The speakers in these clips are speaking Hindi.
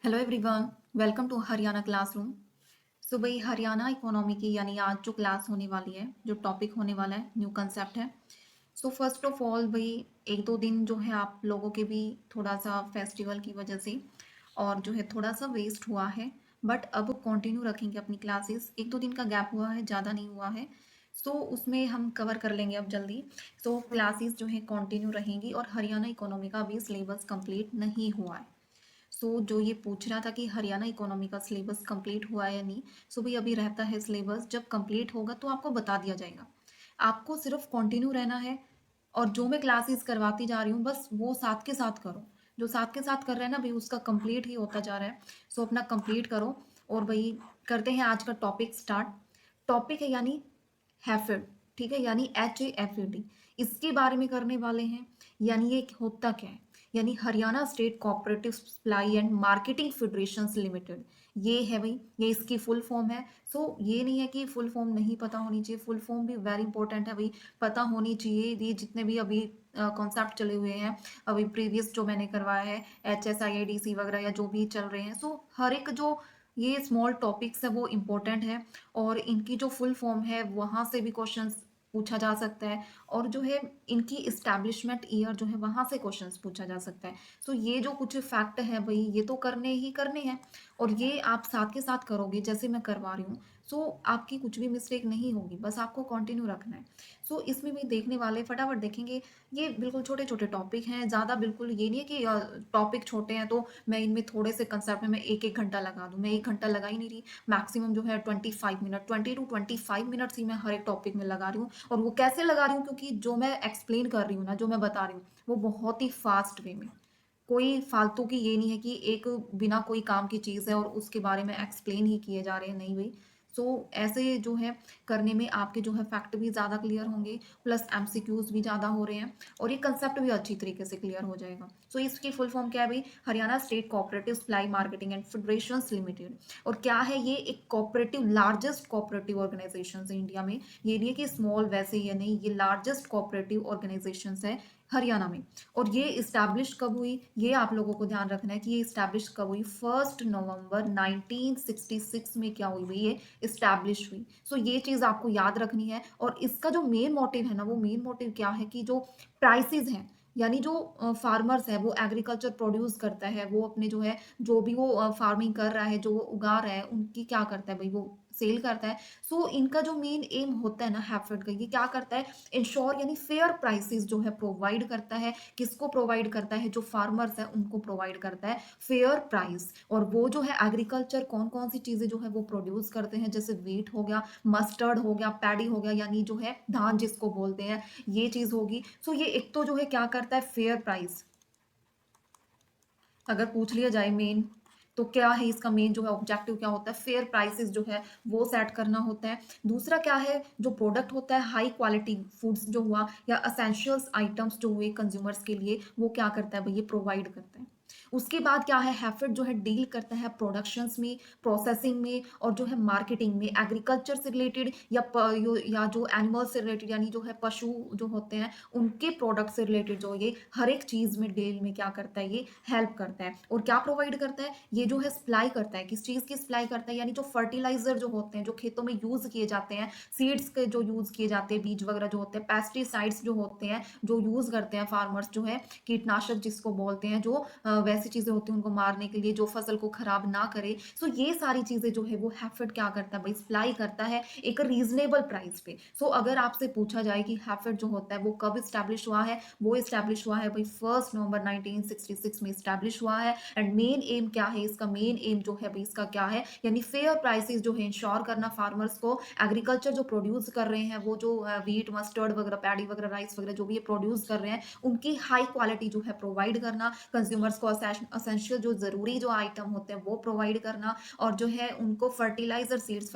Hello everyone, welcome to Haryana classroom. So भाई हरियाणा इकोनॉमी की यानी आज जो क्लास होने वाली है, जो टॉपिक होने वाला है, न्यू कंसेप्ट है। सो फर्स्ट ऑफ ऑल भाई एक दो दिन जो है आप लोगों के भी थोड़ा सा फेस्टिवल की वजह से और जो है थोड़ा सा वेस्ट हुआ है, बट अब कंटिन्यू रखेंगे अपनी क्लासेस। एक दो दिन का गैप हुआ है, ज़्यादा नहीं हुआ है। सो उसमें हम कवर कर लेंगे अब जल्दी। सो क्लासेस जो है कंटिन्यू रहेंगी और हरियाणा इकोनॉमी का भी सिलेबस कंप्लीट नहीं हुआ है। जो ये पूछ रहा था कि हरियाणा इकोनॉमी का सिलेबस कंप्लीट हुआ है या नहीं। भाई अभी रहता है सिलेबस, जब कंप्लीट होगा तो आपको बता दिया जाएगा। आपको सिर्फ कंटिन्यू रहना है और जो मैं क्लासेस करवाती जा रही हूँ बस वो साथ के साथ करो। जो साथ के साथ कर रहे हैं ना भाई उसका कंप्लीट ही होता जा रहा है। अपना कंप्लीट करो। और भाई करते हैं आज का टॉपिक स्टार्ट। टॉपिक है यानी हैफेड, ठीक है, यानी HAFED। इसके बारे में करने वाले हैं। यानी ये होता क्या है, यानी Haryana state cooperative supply and marketing federation limited. ये है भाई, ये इसकी फुल फॉर्म है। ये नहीं है कि फुल फॉर्म नहीं पता होनी चाहिए, फुल फॉर्म भी वेरी इंपॉर्टेंट है भाई, पता होनी चाहिए। ये जितने भी अभी कॉन्सेप्ट चले हुए हैं, अभी प्रीवियस जो मैंने करवाया है HSIIDC वगैरह या जो भी चल रहे हैं, हर एक जो ये स्मॉल टॉपिक्स है वो इम्पोर्टेंट है। और इनकी जो फुल फॉर्म है वहाँ से भी क्वेश्चंस पूछा जा सकता है। और जो है इनकी इस्टेब्लिशमेंट ईयर जो है वहाँ से क्वेश्चंस पूछा जा सकता है। ये जो कुछ फैक्ट है भाई ये तो करने ही करने हैं। और ये आप साथ के साथ करोगे जैसे मैं करवा रही हूँ। आपकी कुछ भी मिस्टेक नहीं होगी, बस आपको कंटिन्यू रखना है। इसमें भी देखने वाले फटाफट देखेंगे। ये बिल्कुल छोटे छोटे टॉपिक हैं, ज़्यादा बिल्कुल ये नहीं है कि टॉपिक छोटे हैं तो मैं इनमें थोड़े से कंसेप्ट में मैं एक एक घंटा लगा दूँ। मैं एक घंटा लगा ही नहीं रही। मैक्सिमम जो है 25 मिनट, 20 to 25 मिनट्स ही मैं हर एक टॉपिक में लगा रही हूँ। और वो कैसे लगा रही हूँ, क्योंकि जो मैं एक्सप्लेन कर रही हूँ ना, जो मैं बता रही हूँ वो बहुत ही फास्ट वे में। कोई फालतू की ये नहीं है कि एक बिना कोई काम की चीज़ है और उसके बारे में एक्सप्लेन ही किए जा रहे हैं, नहीं भाई। ऐसे जो है करने में आपके जो है फैक्ट भी ज़्यादा क्लियर होंगे, प्लस MCQs भी ज़्यादा हो रहे हैं और ये कंसेप्ट भी अच्छी तरीके से क्लियर हो जाएगा। इसकी फुल फॉर्म क्या है भाई, Haryana state cooperative supply marketing and federation limited. और क्या है ये, एक कोऑपरेटिव, लार्जेस्ट कोऑपरेटिव ऑर्गेनाइजेशन है इंडिया में। ये नहीं है कि स्मॉल वैसे ही है, नहीं, ये लार्जेस्ट कोऑपरेटिव ऑर्गेनाइजेशन है हरियाणा में। और ये इस्टेब्लिश कब हुई, ये आप लोगों को ध्यान रखना है कि ये इस्टेब्लिश कब हुई। 1 नवंबर 1966 में क्या हुई भाई, ये इस्टेब्लिश हुई। ये चीज़ आपको याद रखनी है। और इसका जो मेन मोटिव है ना, वो मेन मोटिव क्या है कि जो प्राइसेस हैं, यानी जो फार्मर्स है वो एग्रीकल्चर प्रोड्यूस करता है, वो अपने जो है जो भी वो फार्मिंग कर रहा है, जो वो उगा रहा है, उनकी क्या करता है भाई, वो सेल करता है। इनका जो मेन एम होता है ना हैफेड का, ये क्या करता है, इंश्योर यानी फेयर प्राइसेस जो है प्रोवाइड करता है। किसको प्रोवाइड करता है, जो फार्मर्स है उनको प्रोवाइड करता है फेयर प्राइस। और वो जो है एग्रीकल्चर कौन कौन सी चीजें जो है वो प्रोड्यूस करते हैं, जैसे वीट हो गया, मस्टर्ड हो गया, पैडी हो गया, यानी जो है धान जिसको बोलते हैं, ये चीज होगी। ये एक तो जो है क्या करता है, फेयर प्राइस। अगर पूछ लिया जाए मेन, तो क्या है इसका मेन जो है ऑब्जेक्टिव, क्या होता है, फेयर प्राइसेस जो है वो सेट करना होता है। दूसरा क्या है, जो प्रोडक्ट होता है हाई क्वालिटी फूड्स जो हुआ या असेंशियल्स आइटम्स जो हुए कंज्यूमर्स के लिए, वो क्या करता है भाई, ये प्रोवाइड करता है। उसके बाद क्या है, हैफेड जो है डील करता है प्रोडक्शंस में, प्रोसेसिंग में और जो है मार्केटिंग में, एग्रीकल्चर से रिलेटेड या जो एनिमल से रिलेटेड, यानी जो है पशु जो होते हैं उनके प्रोडक्ट से रिलेटेड, जो ये हर एक चीज में डील में क्या करता है, ये हेल्प करता है। और क्या प्रोवाइड करता है, ये जो है सप्लाई करता है, किस चीज की सप्लाई करता है, यानी जो फर्टिलाइजर जो होते हैं जो खेतों में यूज किए जाते हैं, सीड्स के जो यूज किए जाते हैं, बीज वगैरह जो होते हैं, पेस्टिसाइड्स जो होते हैं जो यूज करते हैं फार्मर्स, जो है कीटनाशक जिसको बोलते हैं, जो वैसी चीजें होती हैं उनको मारने के लिए, जो फसल को खराब ना करे। ये सारी चीजें जो है वो हैफेड क्या करता है भाई, सप्लाई करता है एक रीजनेबल प्राइस पे। अगर आपसे पूछा जाए कि हैफेड जो होता है वो कब स्टैब्लिश हुआ है, वो स्टैब्लिश हुआ है भाई 1 नवंबर 1966 में स्टैब्लिश हुआ है। एंड मेन एम क्या है इसका, मेन एम जो है भाई इसका क्या है, यानी फेयर प्राइसेस जो है इंश्योर करना फार्मर्स को, एग्रीकल्चर जो प्रोड्यूस कर रहे हैं, वो जो व्हीट, मस्टर्ड वगैरह, पैडी वगैरह, राइस वगैरह जो भी ये प्रोड्यूस कर रहे हैं, उनकी हाई क्वालिटी जो है प्रोवाइड करना, कंज्यूमर्स को असेंशियल जो जरूरी जो आइटम होते हैं वो प्रोवाइड करना। और जो है उनको फर्टिलाइजर सीड्स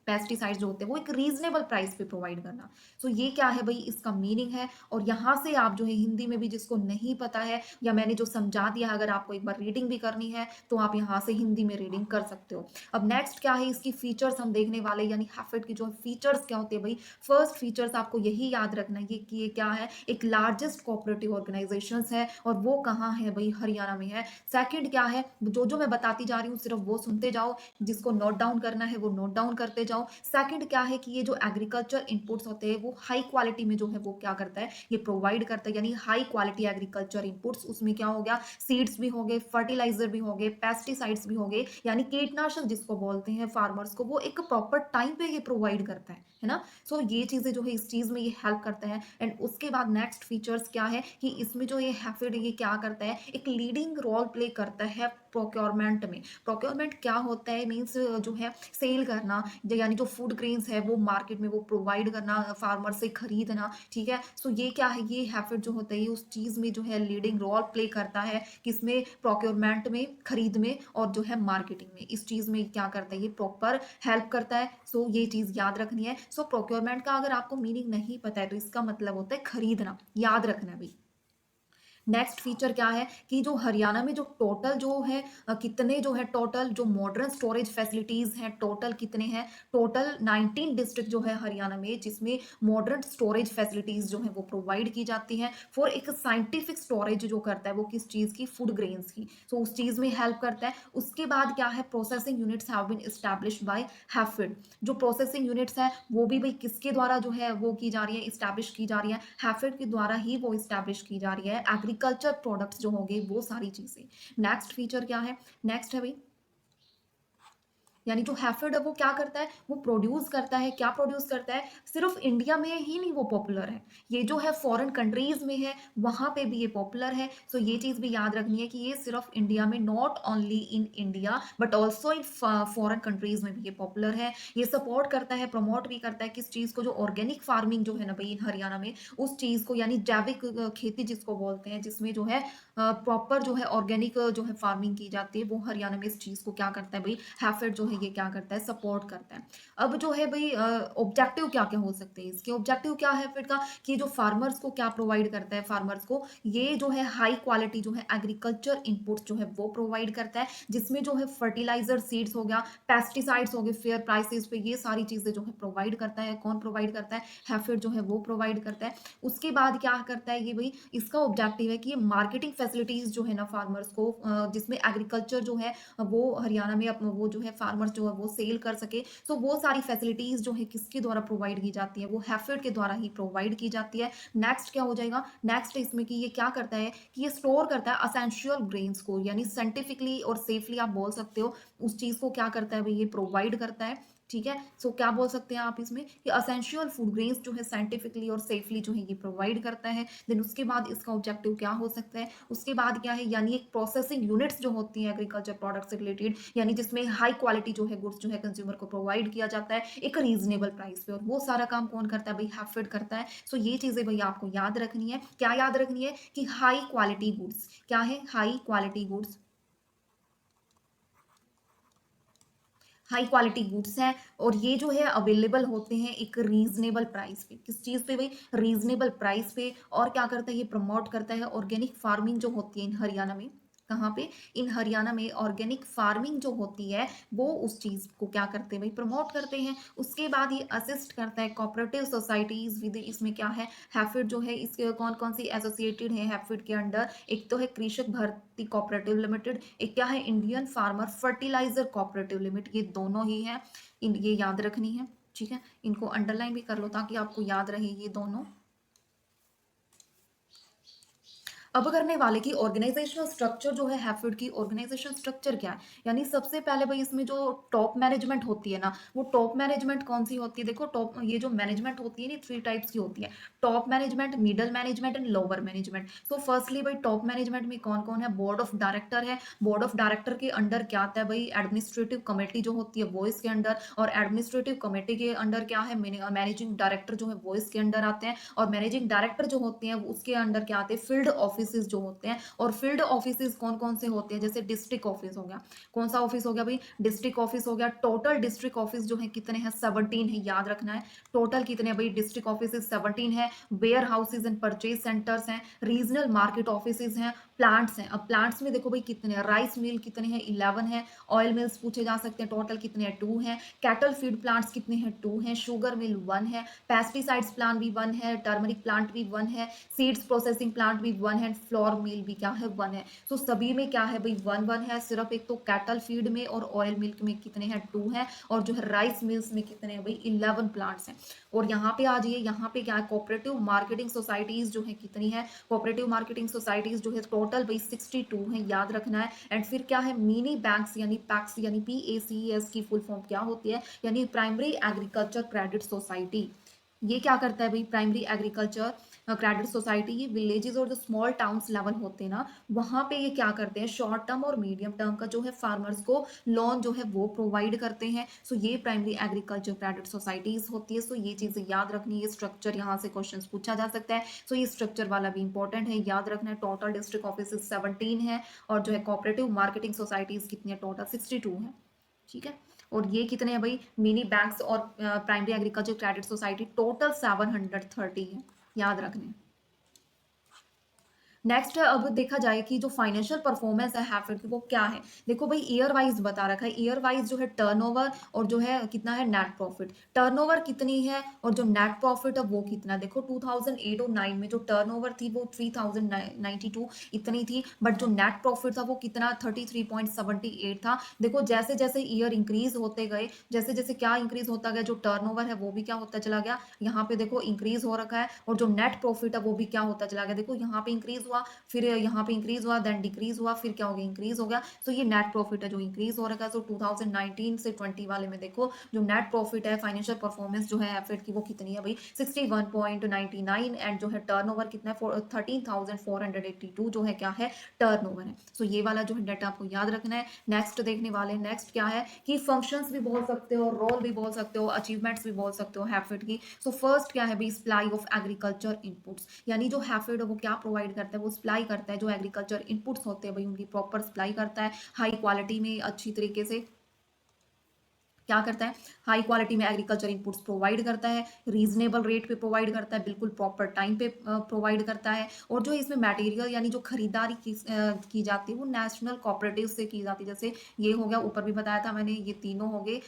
पेस्टिसाइड्स जो होते हैं वो एक रीजनेबल प्राइस पे प्रोवाइड करना। सो ये क्या है भाई, इसका मीनिंग है। और यहाँ से आप जो है हिंदी में भी जिसको नहीं पता है या मैंने जो समझा दिया, अगर आपको एक बार रीडिंग भी करनी है तो आप यहाँ से हिंदी में रीडिंग कर सकते हो। अब नेक्स्ट क्या है, इसकी फीचर्स हम देखने वाले, यानी हैफेड की जो फीचर्स क्या होते हैं भाई। फर्स्ट फीचर्स आपको यही याद रखना है कि ये क्या है, एक लार्जेस्ट कोऑपरेटिव ऑर्गेनाइजेशन है और वो कहाँ है भाई, हरियाणा में है। सेकंड क्या है, जो मैं बताती जा रही हूँ सिर्फ वो सुनते जाओ, जिसको नोट डाउन करना है वो नोट डाउन करते जाओ। सेकंड क्या है कि ये जो एग्रीकल्चर इनपुट्स होते हैं वो हाई क्वालिटी में जो है वो क्या करता है, ये प्रोवाइड करता है, यानी हाई क्वालिटी एग्रीकल्चर इनपुट्स। उसमें क्या हो गया, सीड्स भी हो गए, फर्टिलाइजर भी हो गए, पेस्टिसाइड्स भी हो गए, यानी कीटनाशक जिसको बोलते हैं फार्मर्स को, वो एक प्रॉपर टाइम पे ये प्रोवाइड करता है ना। सो ये चीजें जो है इस चीज में ये हेल्प करता है। एंड उसके बाद नेक्स्ट फीचर्स क्या है कि इसमें जो ये हैफेड ये क्या करता है, एक लीडिंग रोल प्ले करता है प्रोक्योरमेंट में। प्रोक्योरमेंट क्या होता है, मीन्स जो है सेल करना, यानी जो फूड ग्रेन्स है वो मार्केट में वो प्रोवाइड करना, फार्मर से खरीदना, ठीक है। सो ये क्या है, ये हैफेड जो होता है उस चीज में जो है लीडिंग रोल प्ले करता है, किसमें, प्रोक्योरमेंट में, खरीद में और जो है मार्केटिंग में। इस चीज में क्या करता है, ये प्रॉपर हेल्प करता है। सो ये चीज याद रखनी है। सो प्रोक्योरमेंट का अगर आपको मीनिंग नहीं पता है तो इसका मतलब होता है खरीदना, याद रखना भी। नेक्स्ट फीचर क्या है कि जो हरियाणा में जो टोटल जो है कितने जो है टोटल जो मॉडर्न स्टोरेज फैसिलिटीज हैं, टोटल कितने हैं, टोटल 19 डिस्ट्रिक्ट जो है हरियाणा में, जिसमें मॉडर्न स्टोरेज फैसिलिटीज जो है वो प्रोवाइड की जाती हैं फॉर एक साइंटिफिक स्टोरेज जो करता है वो किस चीज की, फूड ग्रेन्स की। सो उस चीज में हेल्प करता है। उसके बाद क्या है, processing units have been established by HAFED. जो प्रोसेसिंग यूनिट्स है वो भी भाई किसके द्वारा जो है वो की जा रही है, इस्टेब्लिश की जा रही है, हैफेड के द्वारा ही वो इस्टेब्लिश की जा रही है। एग्रीकल्चर प्रोडक्ट्स जो होंगे वो सारी चीजें। नेक्स्ट फीचर क्या है, नेक्स्ट है भाई, यानी जो हैफेड है वो क्या करता है, वो प्रोड्यूस करता है। क्या प्रोड्यूस करता है, सिर्फ इंडिया में ही नहीं वो पॉपुलर है, ये जो है फॉरेन कंट्रीज में है वहां पे भी ये पॉपुलर है। सो ये चीज भी याद रखनी है कि ये सिर्फ इंडिया में, not only in India but also in foreign countries में भी ये पॉपुलर है। ये सपोर्ट करता है, प्रमोट भी करता है किस चीज को, जो ऑर्गेनिक फार्मिंग जो है ना भाई इन हरियाणा में, उस चीज को, यानी जैविक खेती जिसको बोलते हैं, जिसमें जो है प्रॉपर जो है ऑर्गेनिक जो है फार्मिंग की जाती है, वो हरियाणा में इस चीज को क्या करता है भाई, हैफेड जो है ये क्या करता है, सपोर्ट करता है। अब जो है भाई ऑब्जेक्टिव क्या क्या हो सकते हैं इसके, ऑब्जेक्टिव क्या है हैफेड का, कि जो फार्मर्स को क्या प्रोवाइड करता है, फार्मर्स को ये जो है हाई क्वालिटी जो है एग्रीकल्चर इनपुट्स जो है वो प्रोवाइड करता है, जिसमें जो है फर्टिलाइजर, सीड्स हो गया, पेस्टिसाइड्स हो गए फेयर प्राइसेस पे, ये सारी चीजें जो है प्रोवाइड करता है। कौन प्रोवाइड करता है, हैफेड जो है वो प्रोवाइड करता है। उसके बाद क्या करता है ये भाई, इसका ऑब्जेक्टिव है कि ये मार्केटिंग फैसिलिटीज जो है ना फार्मर्स को, जिसमें एग्रीकल्चर जो है वो हरियाणा में वो जो है फार्मर्स जो है वो सेल कर सके। तो वो सारी फैसिलिटीज जो है किसके द्वारा प्रोवाइड की जाती है, वो हैफेड के द्वारा ही प्रोवाइड की जाती है। नेक्स्ट क्या हो जाएगा, नेक्स्ट इसमें कि ये क्या करता है कि ये स्टोर करता है असेंशियल ग्रेन्स को, यानी साइंटिफिकली और सेफली आप बोल सकते हो, उस चीज को क्या करता है भाई, ये प्रोवाइड करता है। ठीक है। सो क्या बोल सकते हैं आप इसमें कि असेंशियल फूड ग्रेन्स जो है साइंटिफिकली और सेफली जो है ये प्रोवाइड करता है। देन उसके बाद इसका ऑब्जेक्टिव क्या हो सकता है, उसके बाद क्या है, यानी एक प्रोसेसिंग यूनिट्स जो होती हैं एग्रीकल्चर प्रोडक्ट से रिलेटेड, यानी जिसमें हाई क्वालिटी जो है गुड्स जो है कंज्यूमर को प्रोवाइड किया जाता है एक रीजनेबल प्राइस पे, और वो सारा काम कौन करता है भाई, हैफेड करता है। सो ये चीजें भाई आपको याद रखनी है। क्या याद रखनी है कि हाई क्वालिटी गुड्स, क्या है, high quality goods, high quality goods हैं, और ये जो है अवेलेबल होते हैं एक रीजनेबल प्राइस पे। किस चीज पे भाई, रीजनेबल प्राइस पे। और क्या करता है, ये प्रमोट करता है ऑर्गेनिक फार्मिंग जो होती है इन हरियाणा में, कहाँ पे, इन हरियाणा में ऑर्गेनिक फार्मिंग जो होती है वो उस चीज को क्या करते हैं भाई, प्रमोट करते हैं। उसके बाद ये असिस्ट करता है कोऑपरेटिव सोसाइटीज विद, इसमें क्या है, हैफेड जो है इसके कौन कौन सी एसोसिएटेड है हैफेड के अंडर, एक तो है कृषक भर्ती कोऑपरेटिव लिमिटेड, एक क्या है, Indian farmer fertiliser cooperative limited, ये दोनों ही है। ये याद रखनी है, ठीक है। इनको अंडरलाइन भी कर लो ताकि आपको याद रहे ये दोनों। अब करने वाले की ऑर्गेनाइजेशनल स्ट्रक्चर जो है हैफेड की ऑर्गेनाइजेशन स्ट्रक्चर क्या है, यानी सबसे पहले भाई इसमें जो टॉप मैनेजमेंट होती है ना, वो टॉप मैनेजमेंट कौन सी होती है, देखो टॉप, ये जो मैनेजमेंट होती है ना 3 टाइप्स की होती है, top management, middle management and lower management. तो फर्स्टली भाई टॉप मैनेजमेंट में कौन कौन है, बोर्ड ऑफ डायरेक्टर है, बोर्ड ऑफ डायरेक्टर के अंडर क्या आता है भाई, एडमिनिस्ट्रेटिव कमेटी जो होती है वो इसके अंडर, और एडमिनिस्ट्रेटिव कमेटी के अंडर क्या है, मैनेजिंग डायरेक्टर जो है वो इसके अंडर आते हैं, और मैनेजिंग डायरेक्टर जो होते हैं उसके अंडर क्या आते हैं, फील्ड ऑफिस ऑफिसेज जो होते हैं, और फील्ड ऑफिसेज कौन कौन से होते हैं, जैसे डिस्ट्रिक्ट ऑफिस हो गया। कौन सा ऑफिस हो गया भाई, डिस्ट्रिक्ट ऑफिस हो गया। टोटल डिस्ट्रिक्ट ऑफिस जो है कितने हैं, 17 है, याद रखना है। टोटल कितने हैं भाई, डिस्ट्रिक्ट ऑफिस 17 है। Warehouses and purchase centres हैं, रीजनल मार्केट ऑफिसेज हैं, प्लांट्स हैं। अब प्लांट्स में देखो भाई कितने हैं, राइस मिल कितने हैं, 11 है। ऑयल मिल्स पूछे जा सकते हैं, टोटल कितने हैं, 2 हैं। कैटल फीड प्लांट्स कितने हैं, 2 हैं। शुगर मिल 1 है। पेस्टिसाइड्स प्लांट भी 1 है। टर्मरिक प्लांट भी 1 है। सीड्स प्रोसेसिंग प्लांट भी 1 है। फ्लोर मिल भी क्या है, 1 है। तो सभी में क्या है भाई, 1 1 है। सिर्फ एक तो कैटल फीड में और ऑयल मिल्क में कितने हैं, 2 है। और जो है राइस मिल्स में कितने हैं भाई, 11 प्लांट्स हैं। और यहाँ पे आ जाइए, यहाँ पे क्या है, कोऑपरेटिव मार्केटिंग सोसाइटीज जो है कितनी है, कोऑपरेटिव मार्केटिंग सोसाइटीज जो है टोटल भाई 62 है, याद रखना है। एंड फिर क्या है, मिनी बैंक्स यानी पैक्स यानी PACS की फुल फॉर्म क्या होती है, यानी प्राइमरी एग्रीकल्चर क्रेडिट सोसाइटी। ये क्या करता है भाई, प्राइमरी एग्रीकल्चर क्रेडिट सोसाइटी, ये विलेजेस और जो स्मॉल टाउन्स लेवल होते हैं ना, वहां पे ये क्या करते हैं, शॉर्ट टर्म और मीडियम टर्म का जो है फार्मर्स को लोन जो है वो प्रोवाइड करते हैं। सो ये प्राइमरी एग्रीकल्चर क्रेडिट सोसाइटीज होती है। सो ये चीजें याद रखनी है, स्ट्रक्चर यहाँ से क्वेश्चन पूछा जा सकता है। सो ये स्ट्रक्चर वाला भी इंपॉर्टेंट है, याद रखना है। टोटल डिस्ट्रिक्ट ऑफिस 17 है, और जो है कोऑपरेटिव मार्केटिंग सोसाइटीज कितनी है, टोटल 62 है। ठीक है। और ये कितने हैं भाई, मिनी बैंक्स और primary agriculture credit society total 730 है, याद रखने। नेक्स्ट अब देखा जाए कि जो फाइनेंशियल परफॉर्मेंस है हैफेड की वो क्या है। देखो भाई ईयर वाइज बता रखा है, ईयर वाइज जो है टर्नओवर और जो है कितना है नेट प्रॉफिट। टर्नओवर कितनी है और जो नेट प्रॉफिट है वो कितना, देखो 2008 और 9 में जो टर्नओवर थी वो 3092 इतनी थी, बट जो नेट प्रॉफिट था वो कितना 33.78 था। देखो जैसे जैसे ईयर इंक्रीज होते गए, जैसे जैसे क्या इंक्रीज होता गया, जो टर्नओवर है वो भी क्या होता चला गया, यहाँ पे देखो इंक्रीज हो रखा है। और जो नेट प्रॉफिट है वो भी क्या होता चला गया, देखो यहाँ पे इंक्रीज हुआ, फिर यहाँ पे इंक्रीज हुआ, देन डिक्रीज हुआ, फिर क्या हो गया, इंक्रीज हो गया। सो ये नेट प्रॉफिट है जो इंक्रीज हो रखा है। सो 2019 से 20 वाले में देखो जो नेट प्रॉफिट है, फाइनेंशियल परफॉर्मेंस जो है एफेड की वो कितनी है भाई, 61.99। एंड जो है टर्नओवर कितना है, 13,482 जो है क्या है, टर्नओवर है। सो ये वाला जो है डाटा आपको याद रखना है। नेक्स्ट देखने वाले, नेक्स्ट क्या है कि फंक्शंस भी बोल सकते हो, रोल भी बोल सकते हो, अचीवमेंट्स भी बोल सकते हो हैफेड की। सो फर्स्ट क्या है भाई, सप्लाई ऑफ एग्रीकल्चर इनपुट्स, यानी जो हैफेड है वो क्या प्रोवाइड करता है, वो सप्लाई करता है जो एग्रीकल्चर इनपुट्स होते हैं भाई उनकी प्रॉपर सप्लाई करता है, हाई क्वालिटी में अच्छी तरीके से क्या करता है, हाई क्वालिटी में एग्रीकल्चर इनपुट्स प्रोवाइड करता है, रीजनेबल रेट पे प्रोवाइड करता है, बिल्कुल प्रॉपर टाइम पे प्रोवाइड करता है। और जो इसमें मटेरियल यानी जो खरीदारी की जाती है वो नेशनल कोऑपरेटिव से की जाती है। जैसे ये हो गया, ऊपर भी बताया था मैंने, ये तीनों हो गए,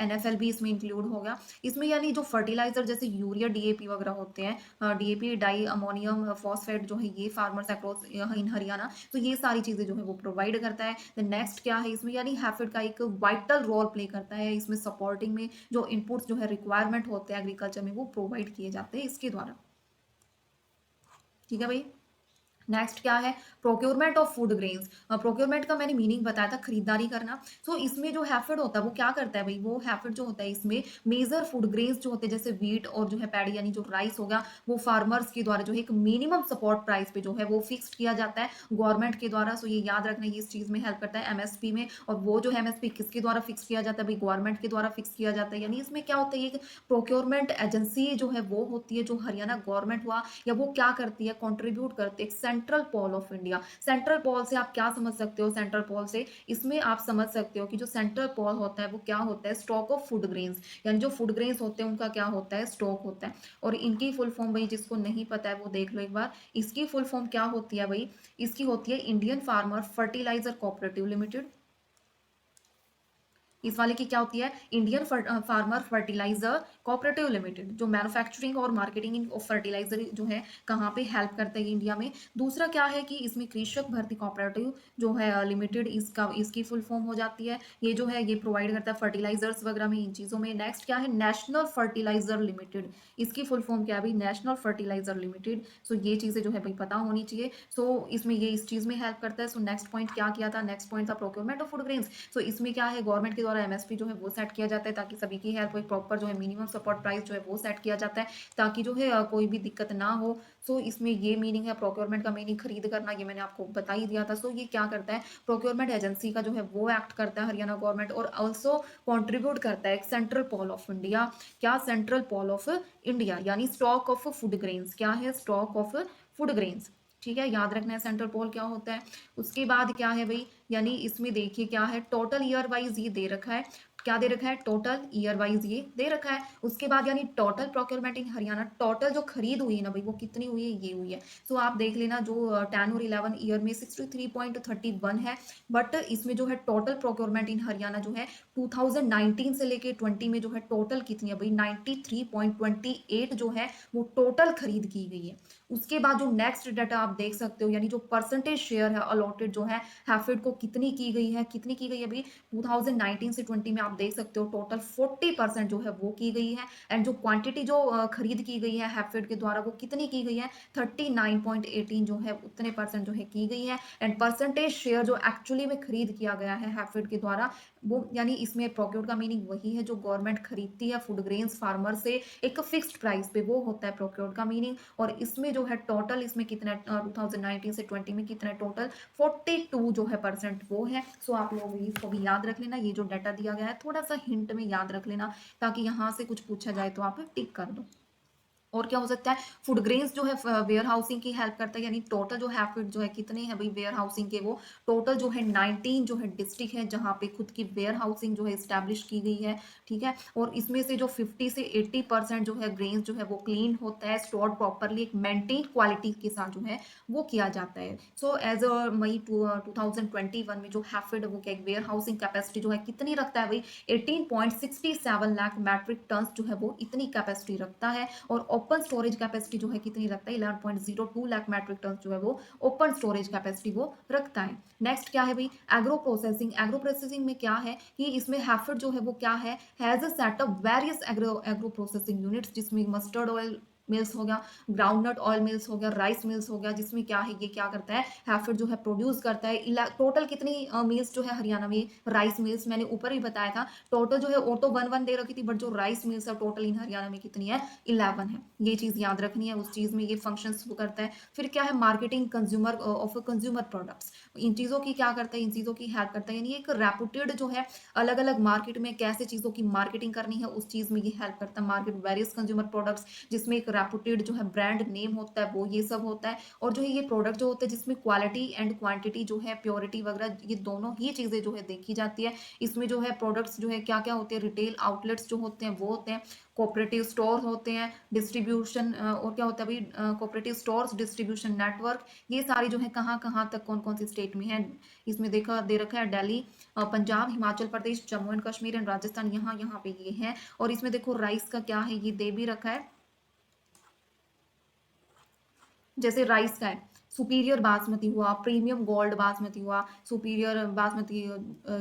NFL भी इसमें इंक्लूड हो गया। इसमें यानी जो फर्टिलाइजर जैसे यूरिया DAP वगैरह होते हैं, DAP डाई अमोनियम फॉस्फेट जो है ये फार्मर्स अक्रॉस इन हरियाणा, तो ये सारी चीजें जो है वो प्रोवाइड करता है। नेक्स्ट क्या है इसमें, यानी हैफेड का एक वाइटल रोल प्ले करता है इसमें, सपोर्टिंग में जो इनपुट्स जो है रिक्वायरमेंट होते हैं एग्रीकल्चर में वो प्रोवाइड किए जाते हैं इसके द्वारा। ठीक है भाई। नेक्स्ट क्या है, procurement of food grains. Procurement का मैंने मीनिंग बताया था, खरीदारी करना। सो इसमें जो हैफेड होता है वो क्या करता है भाई, वो हैफेड जो होता है इसमें मेजर फूड ग्रेन्स जो होते हैं जैसे वीट और जो है पैडी यानी जो राइस हो गया, वो फार्मर्स के द्वारा जो है एक मिनिमम सपोर्ट प्राइस पे जो है वो फिक्स किया जाता है गवर्नमेंट के द्वारा। सो ये याद रखना, ये इस चीज में हेल्प करता है MSP में। और वो जो है MSP किसके द्वारा फिक्स किया जाता है भाई, गवर्नमेंट के द्वारा फिक्स किया जाता है। यानी इसमें क्या होता है, ये प्रोक्योरमेंट एजेंसी जो है वो होती है जो हरियाणा गवर्नमेंट हुआ, या वो क्या करती है, कॉन्ट्रीब्यूट करती है central Paul of India. Central Paul से आप क्या समझ सकते हो, सेंट्रल पॉल से इसमें आप समझ सकते हो कि जो सेंट्रल पॉल होता है वो क्या होता है, स्टॉक ऑफ फूड ग्रेन्स, यानी जो फूड ग्रेन्स होते हैं उनका क्या होता है, स्टॉक होता है। और इनकी फुल फॉर्म भाई जिसको नहीं पता है वो देख लो एक बार, इसकी फुल फॉर्म क्या होती है भाई, इसकी होती है Indian farmer fertiliser cooperative limited. इस वाले की क्या होती है, Indian farmer fertiliser cooperative limited, जो मैन्युफैक्चरिंग और मार्केटिंग ऑफ फर्टिलाइजर जो है कहाँ पे हेल्प करते हैं इंडिया में। दूसरा क्या है कि इसमें कृषक भर्ती कोऑपरेटिव जो है लिमिटेड, इसका इसकी फुल फॉर्म हो जाती है। ये जो है ये प्रोवाइड करता है फर्टिलाइजर्स वगैरह में, इन चीज़ों में। नेक्स्ट क्या है, नेशनल फर्टिलाइजर लिमिटेड, इसकी फुल फॉर्म क्या है भाई, नेशनल फर्टिलाइजर लिमिटेड। सो ये चीज़ें जो है भाई पता होनी चाहिए। सो इसमें ये इस चीज़ में हेल्प करता है। सो नेक्स्ट पॉइंट क्या किया था, नेक्स्ट पॉइंट था प्रोक्योरमेंट ऑफ फूड ग्रेन्स। सो इसमें क्या है, गवर्नमेंट के द्वारा MSP जो है वो सेट किया जाता है ताकि सभी की हेल्प हो, प्रॉपर जो है मिनिमम सपोर्ट प्राइस जो है वो सेट किया जाता है ताकि जो है कोई भी दिक्कत ना हो। सो इसमें ये मीनिंग है प्रोक्योरमेंट का, मीनिंग खरीद करना, ये मैंने आपको बता ही दिया था। सो ये क्या करता है, प्रोक्योरमेंट एजेंसी का जो है वो एक्ट करता है हरियाणा गवर्नमेंट, और ऑल्सो कॉन्ट्रीब्यूट करता है सेंट्रल पॉल ऑफ इंडिया। क्या, सेंट्रल पॉल ऑफ इंडिया, यानी स्टॉक ऑफ फूड ग्रेन्स, क्या है, स्टॉक ऑफ फूड ग्रेन्स। ठीक है, याद रखना है सेंट्रल पोल क्या होता है। उसके बाद क्या है भाई, यानी इसमें देखिए क्या है, टोटल ईयर वाइज ये दे रखा है, क्या दे रखा है, टोटल ईयर वाइज ये दे रखा है। उसके बाद यानी टोटल प्रोक्योरमेंट इन हरियाणा, टोटल जो खरीद हुई है ना भाई वो कितनी हुई है, ये हुई है। सो आप देख लेना जो 10 और 11 ईयर में 63.31 है, बट इसमें जो है टोटल प्रोक्योरमेंट इन हरियाणा जो है 2019 से लेके 20 में जो है टोटल कितनी है भाई, 93.28 जो है वो टोटल खरीद की गई है। उसके बाद जो नेक्स्ट डाटा आप देख सकते हो, यानी जो परसेंटेज शेयर है अलॉटेड जो है हैफेड को कितनी की गई है, कितनी की गई है भाई, 2019 से 20 में आप देख सकते हो टोटल 40% जो है वो की गई है। एंड जो क्वांटिटी जो खरीद की गई है हैफेड के द्वारा वो कितनी की गई है, 39.18 जो है उतने परसेंट जो है की गई है। एंड परसेंटेज शेयर जो एक्चुअली में खरीद किया गया है हैफेड के द्वारा वो, यानी इसमें प्रोक्योर का मीनिंग वही है जो गवर्नमेंट खरीदती है फूड ग्रेन्स फार्मर से एक फिक्स्ड प्राइस पे, वो होता है प्रोक्योर का मीनिंग। और इसमें जो है टोटल इसमें कितना 2019 से 20 में कितना टोटल 42 जो है परसेंट वो है। सो आप लोग इसको भी याद रख लेना, ये जो डाटा दिया गया है थोड़ा सा हिंट में याद रख लेना, ताकि यहाँ से कुछ पूछा जाए तो आप टिक कर दो। और क्या हो सकता है, फूड ग्रेन्स जो है वेयर हाउसिंग की हेल्प करता है, यानी टोटल जो हैफेड जो है कितने हैं भाई वेयर हाउसिंग के, वो टोटल जो है 19 जो है डिस्ट्रिक्ट है जहाँ पे खुद की वेयर हाउसिंग जो है स्टैब्लिश की गई है। ठीक है, और इसमें से जो 50 से 80% जो है ग्रेन्स जो है वो क्लीन होता है, स्टोर्ड प्रॉपरली एक मेंटेन क्वालिटी के साथ जो है वो किया जाता है। सो एज अ मई 2021 में जो हैफेड वो क्या वेयर हाउसिंग कैपेसिटी जो है कितनी रखता है भाई, 18.67 लाख मैट्रिक टन जो है वो इतनी कैपेसिटी रखता है। और ओपन स्टोरेज कैपेसिटी जो है कितनी रखता है, 11.02 लाख मैट्रिक टन जो है वो ओपन स्टोरेज कैपेसिटी वो रखता है। नेक्स्ट क्या है भाई, एग्रो प्रोसेसिंग। एग्रो प्रोसेसिंग में क्या है कि इसमें हैफेड जो है वो क्या है, has a setup various agro processing units, जिसमें मस्टर्ड ऑयल मिल्स हो गया, ग्राउंडनट ऑयल मिल्स हो गया, राइस मिल्स हो गया, जिसमें क्या है ये क्या करता है हैफेड जो है प्रोड्यूस करता है। टोटल कितनी मिल्स जो है हरियाणा में राइस मिल्स, मैंने ऊपर ही बताया था टोटल जो है ऑटो 1 दे रखी थी, बट जो राइस मिल्स है टोटल इन हरियाणा में कितनी है, 11 है। ये चीज याद रखनी है, उस चीज में ये फंक्शंस वो करता है। फिर क्या है, marketing consumer of consumer products, इन चीजों की क्या करता है, इन चीजों की हेल्प करता है, यानी एक रेपुटेड जो है अलग अलग मार्केट में कैसे चीजों की मार्केटिंग करनी है उस चीज में ये हेल्प करता है। मार्केट वेरियस कंज्यूमर प्रोडक्ट्स, जिसमें एक रेपुटेड जो है ब्रांड नेम होता है वो ये सब होता है। और जो है ये प्रोडक्ट जो होते हैं जिसमें क्वालिटी एंड क्वांटिटी जो है प्योरिटी वगैरह ये दोनों ही चीजें जो है देखी जाती है। इसमें जो है प्रोडक्ट्स जो है क्या क्या होते हैं, रिटेल आउटलेट्स जो होते हैं वो होते हैं, कोऑपरेटिव स्टोर होते हैं, डिस्ट्रीब्यूशन और क्या होता है भाई कोऑपरेटिव स्टोर्स, डिस्ट्रीब्यूशन नेटवर्क, ये सारी जो है कहाँ कहाँ तक कौन कौन सी स्टेट में है, इसमें देखा दे रखा है दिल्ली, पंजाब, हिमाचल प्रदेश, जम्मू एंड कश्मीर एंड राजस्थान, यहाँ यहाँ पे ये है। और इसमें देखो राइस का क्या है, ये दे भी रखा है, जैसे राइस का है सुपीरियर बासमती हुआ, प्रीमियम गोल्ड बासमती हुआ, सुपीरियर बासमती,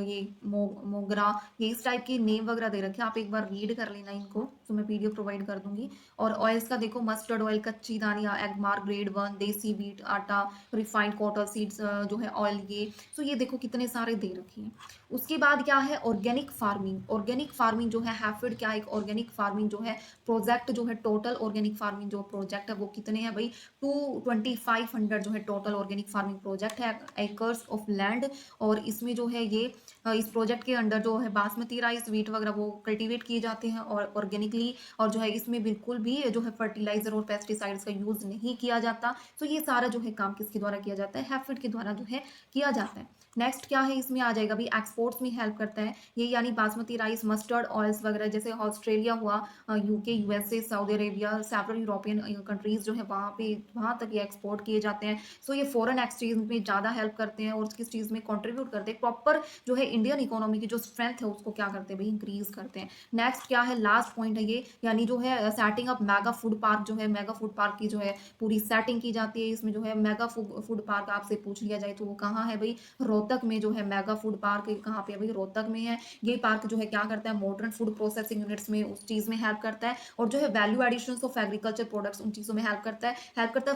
ये मोगरा, ये इस टाइप के नेम वगैरह दे रखे हैं, आप एक बार रीड कर लेना इनको, तो मैं पीडीएफ प्रोवाइड कर दूंगी। और ऑयल्स का देखो मस्टर्ड ऑयल, कच्ची दानिया, एगमार ग्रेड 1, देसी व्हीट आटा, रिफाइंड कॉटन सीड्स जो है ऑयल, ये तो ये देखो कितने सारे दे रखे हैं। उसके बाद क्या है, ऑर्गेनिक फार्मिंग। ऑर्गेनिक फार्मिंग जो है हैफेड क्या, एक ऑर्गेनिक फार्मिंग जो है प्रोजेक्ट जो है, टोटल ऑर्गेनिक फार्मिंग जो प्रोजेक्ट है वो कितने हैं भाई, 2500 जो है टोटल ऑर्गेनिक फार्मिंग प्रोजेक्ट है, एकर्स ऑफ लैंड। और इसमें जो है ये इस प्रोजेक्ट के अंडर जो है बासमती राइस, व्हीट वगैरह वो कल्टीवेट किए जाते हैं और ऑर्गेनिकली। और जो है इसमें बिल्कुल भी जो है फर्टिलाइजर और पेस्टिसाइड्स का यूज नहीं किया जाता। तो ये सारा जो है काम किसके द्वारा किया जाता है, हैफेड के द्वारा जो है किया जाता है। नेक्स्ट क्या है, इसमें आ जाएगा भी एक्सपोर्ट्स में हेल्प करता है ये, यानी बासमती राइस, मस्टर्ड ऑयल्स वगैरह, जैसे ऑस्ट्रेलिया हुआ, UK, USA, Saudi Arabia, several European countries जो है वहाँ पे, वहाँ तक ये एक्सपोर्ट किए जाते हैं। सो ये फॉरेन एक्सचेंज में ज़्यादा हेल्प करते हैं और किस चीज़ में कंट्रीब्यूट करते हैं, प्रॉपर जो है इंडियन इकोनॉमी की जो स्ट्रेंथ है उसको क्या करते हैं भाई, इंक्रीज करते हैं। नेक्स्ट क्या है, लास्ट पॉइंट है ये, यानी जो है setting up mega food park, जो है मेगा फूड पार्क की जो है पूरी सेटिंग की जाती है। इसमें जो है मेगा फूड पार्क आपसे पूछ लिया जाए तो वो कहाँ है भाई, रोहतक में जो है मेगा फूड पार्क कहाँ पे है भाई, रोहतक में है। ये पार्क जो है क्या करता है, मॉडर्न फूड प्रोसेसिंग यूनिट्स में उस चीज़ में हेल्प करता है। और जो है value addition of agriculture products उन चीज़ों में हेल्प करता है,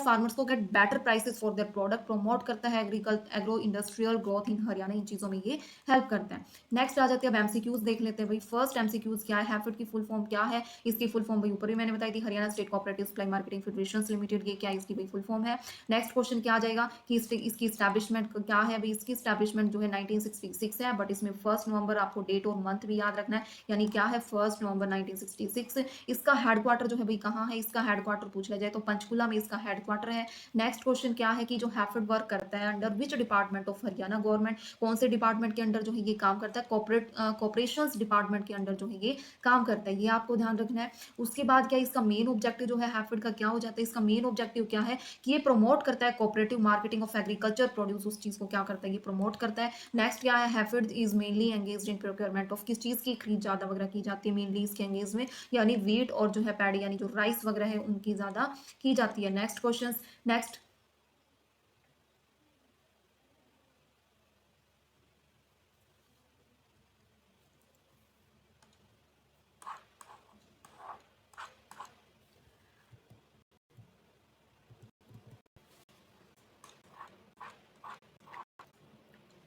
फार्मर्स को get better prices for their product, promote करता है agro industrial growth in Haryana, इन चीज़ों में ये हेल्प करता है। नेक्स्ट आ जाते हैं, अब एमसीक्यूज देख लेते हैं भाई। फर्स्ट एमसीक्यूज क्या है, हैफेड की फुल फॉर्म क्या है, इसकी फुल फॉर्म भाई ऊपर भी मैंने बताई थी, Haryana state cooperative supply marketing federation limited, ये क्या इसकी भाई फुल फॉर्म है। नेक्स्ट क्वेश्चन क्या आ जाएगा कि इसकी स्टैब्लिशमेंट क्या है भाई, इसकी एस्टैब्लिशमेंट जो है 1966 है, बट इसमें 1 नवंबर आपको डेट और मंथ भी याद रखना है, यानी क्या है 1 नवंबर 1966। इसका हेडक्वार्टर जो है भाई कहाँ है, इसका हेडक्वार्टर पूछ लिया जाए तो पंचकुला में इसका हेडक्वार्टर है। नेक्स्ट क्वेश्चन क्या है कि जो हैफेड वर्क करता है under which department of Haryana government, कौन से डिपार्टमेंट के अंडर जो है ये काम करता है, कॉर्पोरेशन डिपार्टमेंट के अंडर जो है ये काम करता है, ये आपको ध्यान रखना है। उसके बाद क्या इसका मेन ऑब्जेक्टिव जो है हैफेड का क्या हो जाता है, इसका मेन ऑब्जेक्टिव क्या है कि ये प्रमोट करता है cooperative marketing of agriculture produce, उस चीज को क्या करता है ये प्रमोट करता है। नेक्स्ट क्या है, HAFED is mainly engaged in procurement of, किस चीज की खरीद ज्यादा वगैरह की जाती है मेनली इसके एंगेज में, यानी वीट और जो है पैडी यानी जो राइस वगैरह है उनकी ज्यादा की जाती है। नेक्स्ट क्वेश्चन, नेक्स्ट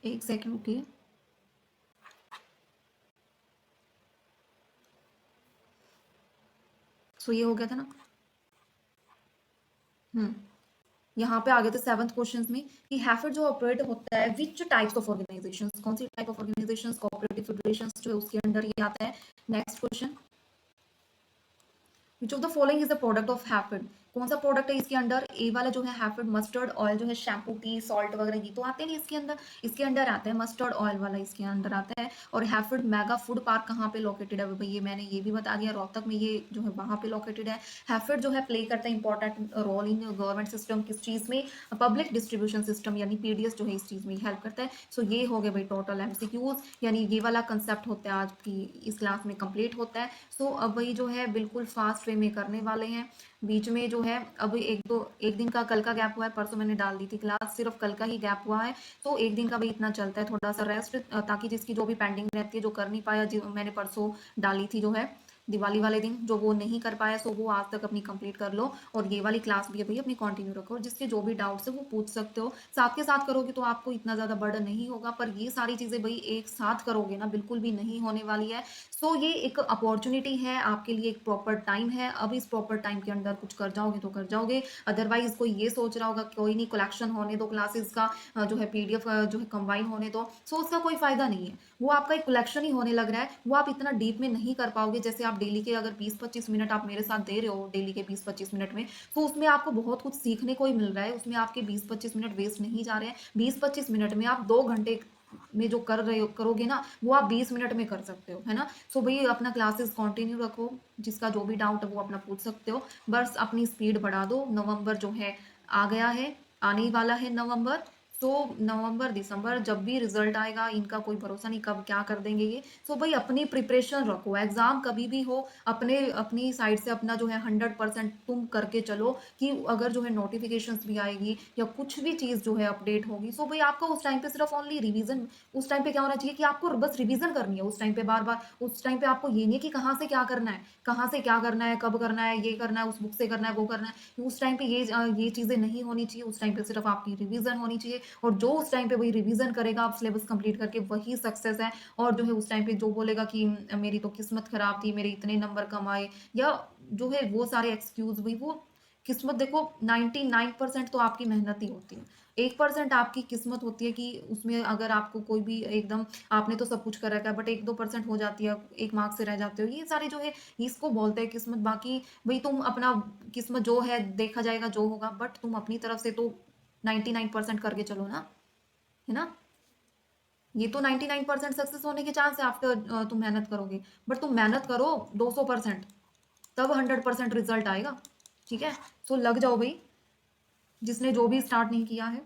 एक सेकंड रुकिए। सो ये हो गया था ना। हम्म, यहाँ पे आ गए थे सेवंथ क्वेश्चन में कि हैफेड जो ऑपरेट होता है विच टाइप्स ऑफ ऑर्गेनाइजेशंस, कौन सी type of organisations, cooperative federations जो है उसके अंडर ये आता है। Next question, which of the following is the product of HAFED, कौन सा प्रोडक्ट है इसके अंडर, ए वाला जो है हैफेड मस्टर्ड ऑयल जो है शैम्पू टी सॉल्ट वगैरह ये तो आते नहीं इसके अंदर, इसके अंडर आता है मस्टर्ड ऑयल वाला इसके अंदर आता है। और हैफेड मेगा फूड पार्क कहाँ पे लोकेटेड है भाई, ये मैंने ये भी बता दिया, रोहतक में ये जो है वहां पे लोकेटेड है। हैफेड जो है प्ले करता है important role in government system, किस चीज में, पब्लिक डिस्ट्रीब्यूशन सिस्टम यानी पीडीएस जो है इस चीज में हेल्प करता है। सो ये हो गए भाई टोटल एमसीक्यूज, यानी ये वाला कंसेप्ट होता है आज की इस क्लास में कंप्लीट होता है। सो अब वही जो है बिल्कुल फास्ट वे में करने वाले हैं। बीच में जो है अब एक दिन का कल का गैप हुआ है, परसों मैंने डाल दी थी क्लास, सिर्फ कल का ही गैप हुआ है। तो एक दिन का भी इतना चलता है, थोड़ा सा रेस्ट, ताकि जिसकी जो भी पेंडिंग रहती है जो कर नहीं पाया, जो मैंने परसों डाली थी जो है दिवाली वाले दिन, जो वो नहीं कर पाया सो वो आज तक अपनी कंप्लीट कर लो। और ये वाली क्लास भी है भाई अपनी कंटिन्यू रखो, और जिसके जो भी डाउट्स है वो पूछ सकते हो, साथ के साथ करोगे तो आपको इतना ज्यादा बर्डन नहीं होगा, पर ये सारी चीजें भाई एक साथ करोगे ना बिल्कुल भी नहीं होने वाली है। सो ये एक अपॉर्चुनिटी है आपके लिए, एक प्रॉपर टाइम है, अब इस प्रॉपर टाइम के अंदर कुछ कर जाओगे तो कर जाओगे, अदरवाइज कोई ये सोच रहा होगा कोई नहीं कलेक्शन होने दो क्लासेस का, जो है पीडीएफ जो है कंबाइन होने दो, सो उसका कोई फायदा नहीं है, वो आपका एक कलेक्शन ही होने लग रहा है, वो आप इतना डीप में नहीं कर पाओगे। जैसे आप डेली के अगर 20-25 मिनट आप मेरे साथ दे रहे हो डेली के 20-25 मिनट में, तो उसमें आपको बहुत कुछ सीखने को ही मिल रहा है, उसमें आपके 20-25 मिनट वेस्ट नहीं जा रहे हैं। 20-25 मिनट में आप 2 घंटे में जो कर रहे हो करोगे ना वो आप 20 मिनट में कर सकते हो, है ना। सो भाई अपना क्लासेस कंटिन्यू रखो, जिसका जो भी डाउट है वो अपना पूछ सकते हो, बस अपनी स्पीड बढ़ा दो। नवंबर जो है आ गया है, आने ही वाला है नवंबर। तो नवंबर दिसंबर जब भी रिजल्ट आएगा इनका कोई भरोसा नहीं कब क्या कर देंगे ये। सो भाई अपनी प्रिपरेशन रखो, एग्जाम कभी भी हो अपने अपनी साइड से अपना जो है 100% तुम करके चलो, कि अगर जो है नोटिफिकेशंस भी आएगी या कुछ भी चीज जो है अपडेट होगी, सो भाई आपका उस टाइम पे सिर्फ ओनली रिवीजन, उस टाइम पे क्या होना चाहिए कि आपको बस रिवीजन करनी है उस टाइम पे बार बार, उस टाइम पे आपको ये नहीं कि कहाँ से क्या करना है, कहाँ से क्या करना है, कब करना है, ये करना है, उस बुक से करना है, वो करना है, उस टाइम पे ये चीजें नहीं होनी चाहिए, उस टाइम पे सिर्फ आपकी रिवीजन होनी चाहिए। और जो उस टाइम पे वही रिवीजन करेगा आप सिलेबस कंप्लीट करके वही सक्सेस है। और जो है उस टाइम पे जो बोलेगा कि मेरी तो किस्मत खराब थी, मेरे इतने नंबर कम आए, या जो है वो सारे एक्सक्यूज भी, वो किस्मत देखो 99% तो आपकी मेहनत ही होती है, 1% आपकी किस्मत होती है कि उसमें अगर आपको कोई भी एकदम, आपने तो सब कुछ कर रखा है बट 1-2% हो जाती है, 1 मार्क्स से रह जाते हो, ये सारे जो है इसको बोलते हैं किस्मत। बाकी भाई तुम अपना किस्मत जो है देखा जाएगा जो होगा, बट तुम अपनी तरफ से तो 99% करके चलो ना, है ना। ये तो 99% सक्सेस होने के चांस है आफ्टर तुम मेहनत करोगे, बट तुम मेहनत करो 200%, तब 100% रिजल्ट आएगा। ठीक है, सो लग जाओ भाई, जिसने जो भी स्टार्ट नहीं किया है।